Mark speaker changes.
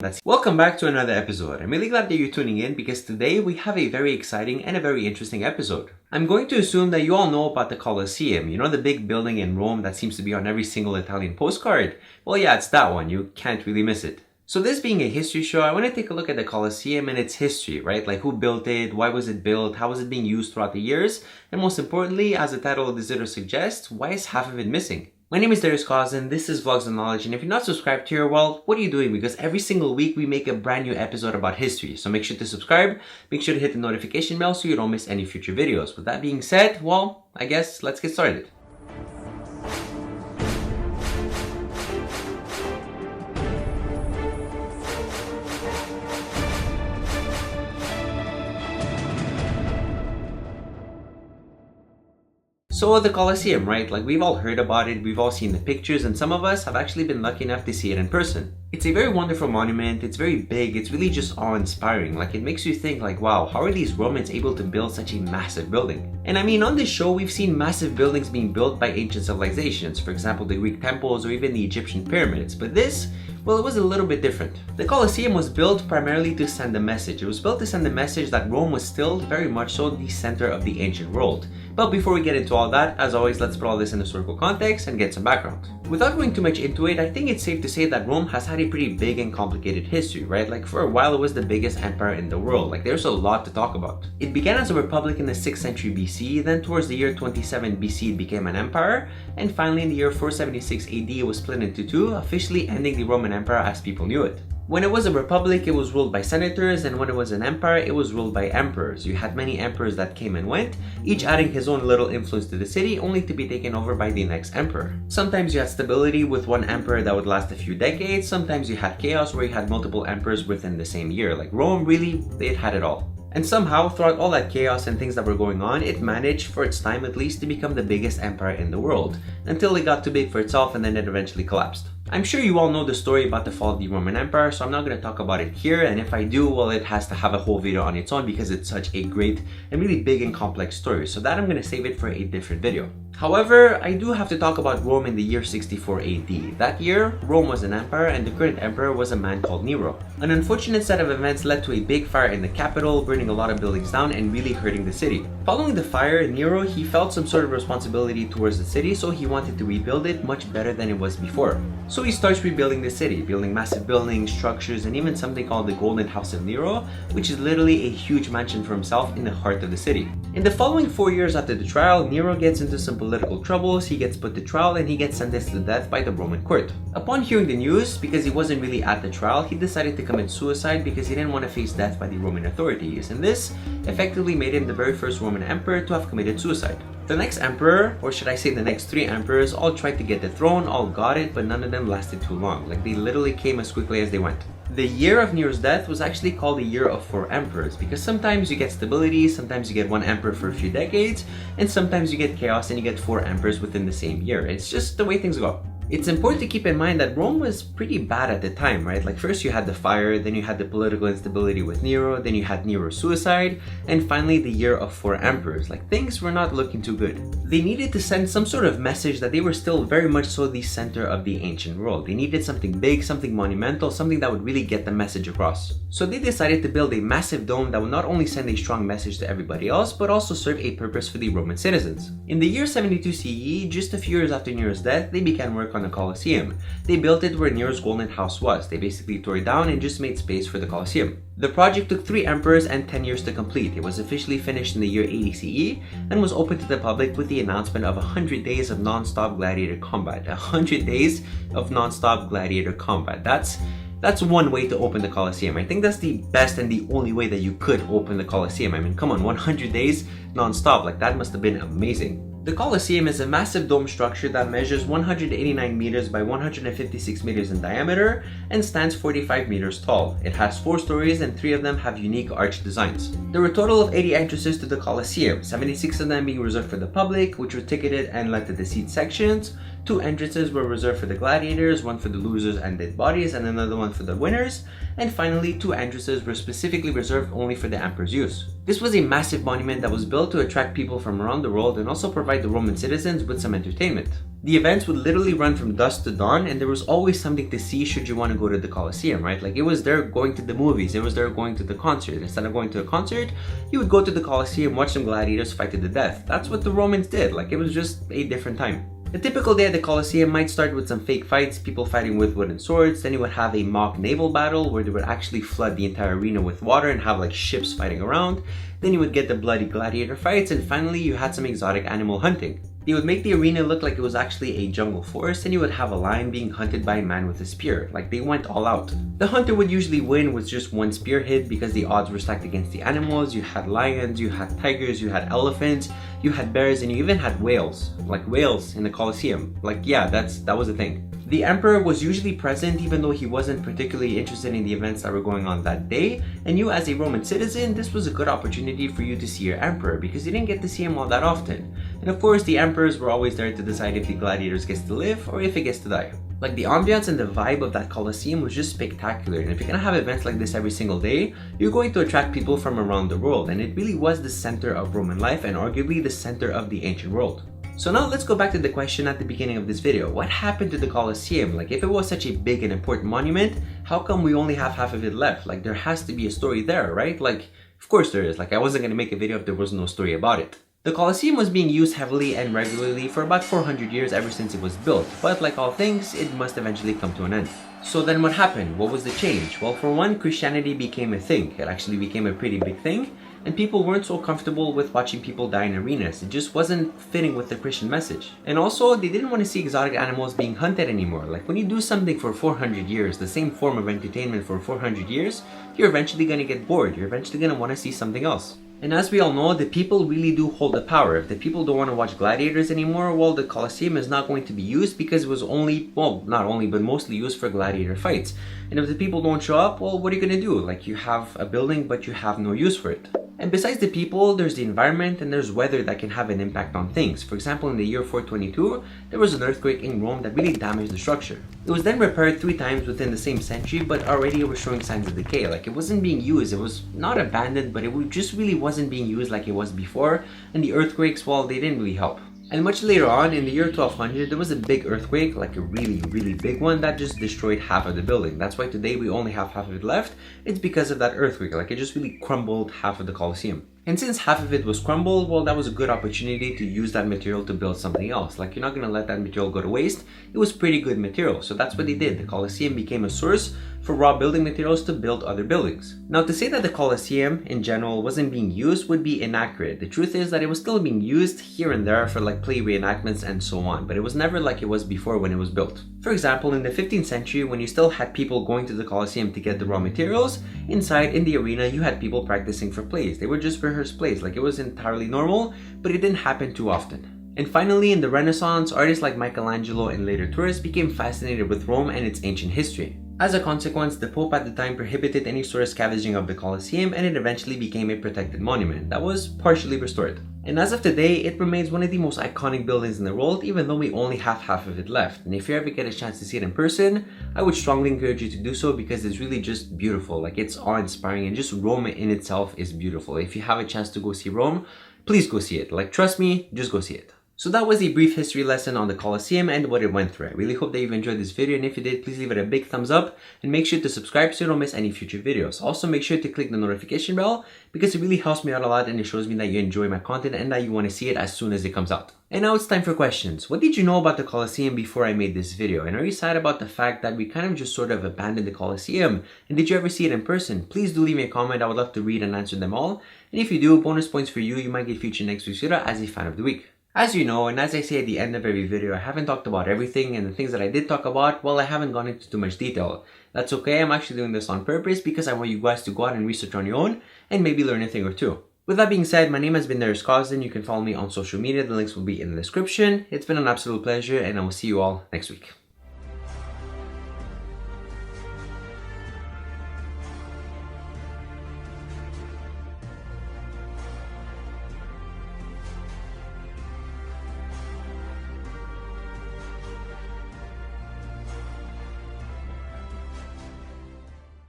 Speaker 1: that's welcome back to another episode. I'm really glad that you're tuning in because today we have a very exciting and a very interesting episode. I'm going to assume that you all know about the Colosseum, you know, the big building in Rome that seems to be on every single Italian postcard. Well, yeah, it's that one. You can't really miss it. So this being a history show, I want to take a look at the Colosseum and its history, right? Like who built it, why was it built, how was it being used throughout the years, and most importantly, as the title of this video suggests, why is half of it missing? My name is Cosden, this is Vlogs on Knowledge, and if you're not subscribed here, well, what are you doing? Because every single week we make a brand new episode about history, so make sure to subscribe, make sure to hit the notification bell so you don't miss any future videos. With that being said, well, I guess let's get started. So the Colosseum, right? Like we've all heard about it, we've all seen the pictures, and some of us have actually been lucky enough to see it in person. It's a very wonderful monument, it's very big, it's really just awe-inspiring. Like it makes you think like, wow, how are these Romans able to build such a massive building? And I mean, on this show, we've seen massive buildings being built by ancient civilizations, for example, the Greek temples or even the Egyptian pyramids, but this, well, it was a little bit different. The Colosseum was built primarily to send a message. It was built to send a message that Rome was still very much so the center of the ancient world. But before we get into all that, as always, let's put all this in historical context and get some background. Without going too much into it, I think it's safe to say that Rome has had a pretty big and complicated history, right? Like for a while it was the biggest empire in the world. Like there's a lot to talk about. It began as a republic in the 6th century BC, then towards the year 27 BC it became an empire, and finally in the year 476 AD it was split into two, officially ending the Roman Empire as people knew it. When it was a republic, it was ruled by senators, and when it was an empire, it was ruled by emperors. You had many emperors that came and went, each adding his own little influence to the city, only to be taken over by the next emperor. Sometimes you had stability with one emperor that would last a few decades, sometimes you had chaos where you had multiple emperors within the same year. Like Rome, really, it had it all. And somehow, throughout all that chaos and things that were going on, it managed, for its time at least, to become the biggest empire in the world, until it got too big for itself and then it eventually collapsed. I'm sure you all know the story about the fall of the Roman Empire, so I'm not going to talk about it here, and if I do, well, it has to have a whole video on its own because it's such a great and really big and complex story, so that I'm going to save it for a different video. However, I do have to talk about Rome in the year 64 AD. That year, Rome was an empire and the current emperor was a man called Nero. An unfortunate set of events led to a big fire in the capital, burning a lot of buildings down and really hurting the city. Following the fire, Nero, he felt some sort of responsibility towards the city, so he wanted to rebuild it much better than it was before. So he starts rebuilding the city, building massive buildings, structures, and even something called the Golden House of Nero, which is literally a huge mansion for himself in the heart of the city. In the following 4 years after the trial, Nero gets into some political troubles, he gets put to trial, and he gets sentenced to death by the Roman court. Upon hearing the news, because he wasn't really at the trial, he decided to commit suicide because he didn't want to face death by the Roman authorities, and this effectively made him the very first Roman emperor to have committed suicide. The next emperor, or should I say the next 3 emperors, all tried to get the throne, all got it, but none of them lasted too long. Like they literally came as quickly as they went. The year of Nero's death was actually called the year of 4 emperors because sometimes you get stability, sometimes you get one emperor for a few decades, and sometimes you get chaos and you get 4 emperors within the same year. It's just the way things go. It's important to keep in mind that Rome was pretty bad at the time, right? Like first you had the fire, then you had the political instability with Nero, then you had Nero's suicide, and finally the year of 4 emperors. Like things were not looking too good. They needed to send some sort of message that they were still very much so the center of the ancient world. They needed something big, something monumental, something that would really get the message across. So they decided to build a massive dome that would not only send a strong message to everybody else, but also serve a purpose for the Roman citizens. In the year 72 CE, just a few years after Nero's death, they began work on the Colosseum. They built it where Nero's golden house was. They basically tore it down and just made space for the Colosseum. The project took 3 emperors and 10 years to complete. It was officially finished in the year 80 CE and was open to the public with the announcement of 100 days of non-stop gladiator combat. 100 days of non-stop gladiator combat. That's one way to open the Colosseum. I think that's the best and the only way that you could open the Colosseum. I mean, come on, 100 days non-stop. Like that must have been amazing. The Colosseum is a massive dome structure that measures 189 meters by 156 meters in diameter and stands 45 meters tall. It has 4 stories and 3 of them have unique arch designs. There were a total of 80 entrances to the Colosseum, 76 of them being reserved for the public, which were ticketed and led to the seat sections, 2 entrances were reserved for the gladiators, one for the losers and dead bodies, and another one for the winners. And finally, 2 entrances were specifically reserved only for the emperor's use. This was a massive monument that was built to attract people from around the world and also provide the Roman citizens with some entertainment. The events would literally run from dusk to dawn, and there was always something to see should you want to go to the Colosseum, right? Like, it was there going to the movies, it was there going to the concert. Instead of going to a concert, you would go to the Colosseum, watch some gladiators fight to the death. That's what the Romans did. Like, it was just a different time. A typical day at the Colosseum might start with some fake fights, people fighting with wooden swords. Then you would have a mock naval battle where they would actually flood the entire arena with water and have like ships fighting around. Then you would get the bloody gladiator fights, and finally you had some exotic animal hunting. They would make the arena look like it was actually a jungle forest, and you would have a lion being hunted by a man with a spear. Like, they went all out. The hunter would usually win with just one spear hit because the odds were stacked against the animals. You had lions, you had tigers, you had elephants, you had bears, and you even had whales. Like whales in the Colosseum. Like, yeah, that was a thing. The emperor was usually present even though he wasn't particularly interested in the events that were going on that day, and you as a Roman citizen, this was a good opportunity for you to see your emperor because you didn't get to see him all that often. And of course, the emperors were always there to decide if the gladiators gets to live or if it gets to die. Like, the ambiance and the vibe of that Colosseum was just spectacular, and if you're gonna have events like this every single day, you're going to attract people from around the world, and it really was the center of Roman life and arguably the center of the ancient world. So now let's go back to the question at the beginning of this video. What happened to the Colosseum? Like, if it was such a big and important monument, how come we only have half of it left? Like, there has to be a story there, right? Like, of course there is. Like, I wasn't gonna make a video if there was no story about it. The Colosseum was being used heavily and regularly for about 400 years ever since it was built, but like all things, it must eventually come to an end. So then what happened? What was the change? Well, for one, Christianity became a thing. It actually became a pretty big thing, and people weren't so comfortable with watching people die in arenas. It just wasn't fitting with the Christian message. And also, they didn't want to see exotic animals being hunted anymore. Like, when you do something for 400 years, the same form of entertainment for 400 years, you're eventually going to get bored. You're eventually going to want to see something else. And as we all know, the people really do hold the power. If the people don't want to watch gladiators anymore, well, the Colosseum is not going to be used because it was only, well, not only, but mostly used for gladiator fights. And if the people don't show up, well, what are you going to do? Like, you have a building, but you have no use for it. And besides the people, there's the environment and there's weather that can have an impact on things. For example, in the year 422, there was an earthquake in Rome that really damaged the structure. It was then repaired 3 times within the same century, but already it was showing signs of decay. Like, it wasn't being used. It was not abandoned, but it just really wasn't being used like it was before. And the earthquakes, well, they didn't really help. And much later on, in the year 1200, there was a big earthquake, like a really, really big one that just destroyed half of the building. That's why today we only have half of it left. It's because of that earthquake. Like, it just really crumbled half of the Colosseum. And since half of it was crumbled, well, that was a good opportunity to use that material to build something else. Like, you're not gonna let that material go to waste. It was pretty good material, so that's what they did. The Colosseum became a source for raw building materials to build other buildings. Now, to say that the Colosseum in general wasn't being used would be inaccurate. The truth is that it was still being used here and there for like play reenactments and so on, but it was never like it was before when it was built. For example, in the 15th century, when you still had people going to the Colosseum to get the raw materials, inside in the arena you had people practicing for plays. They were just rehearsed plays, like it was entirely normal, but it didn't happen too often. And finally, in the Renaissance, artists like Michelangelo and later tourists became fascinated with Rome and its ancient history. As a consequence, the Pope at the time prohibited any sort of scavenging of the Colosseum, and it eventually became a protected monument that was partially restored. And as of today, it remains one of the most iconic buildings in the world, even though we only have half of it left. And if you ever get a chance to see it in person, I would strongly encourage you to do so because it's really just beautiful. Like, it's awe-inspiring, and just Rome in itself is beautiful. If you have a chance to go see Rome, please go see it. Like, trust me, just go see it. So that was a brief history lesson on the Colosseum and what it went through. I really hope that you've enjoyed this video, and if you did, please leave it a big thumbs up and make sure to subscribe so you don't miss any future videos. Also, make sure to click the notification bell because it really helps me out a lot and it shows me that you enjoy my content and that you want to see it as soon as it comes out. And now it's time for questions. What did you know about the Colosseum before I made this video? And are you sad about the fact that we kind of just sort of abandoned the Colosseum? And did you ever see it in person? Please do leave me a comment. I would love to read and answer them all. And if you do, bonus points for you. You might get featured next week's video as a fan of the week. As you know, and as I say at the end of every video, I haven't talked about everything, and the things that I did talk about, well, I haven't gone into too much detail. That's okay, I'm actually doing this on purpose because I want you guys to go out and research on your own and maybe learn a thing or two. With that being said, my name has been Cosden. You can follow me on social media, the links will be in the description. It's been an absolute pleasure, and I will see you all next week.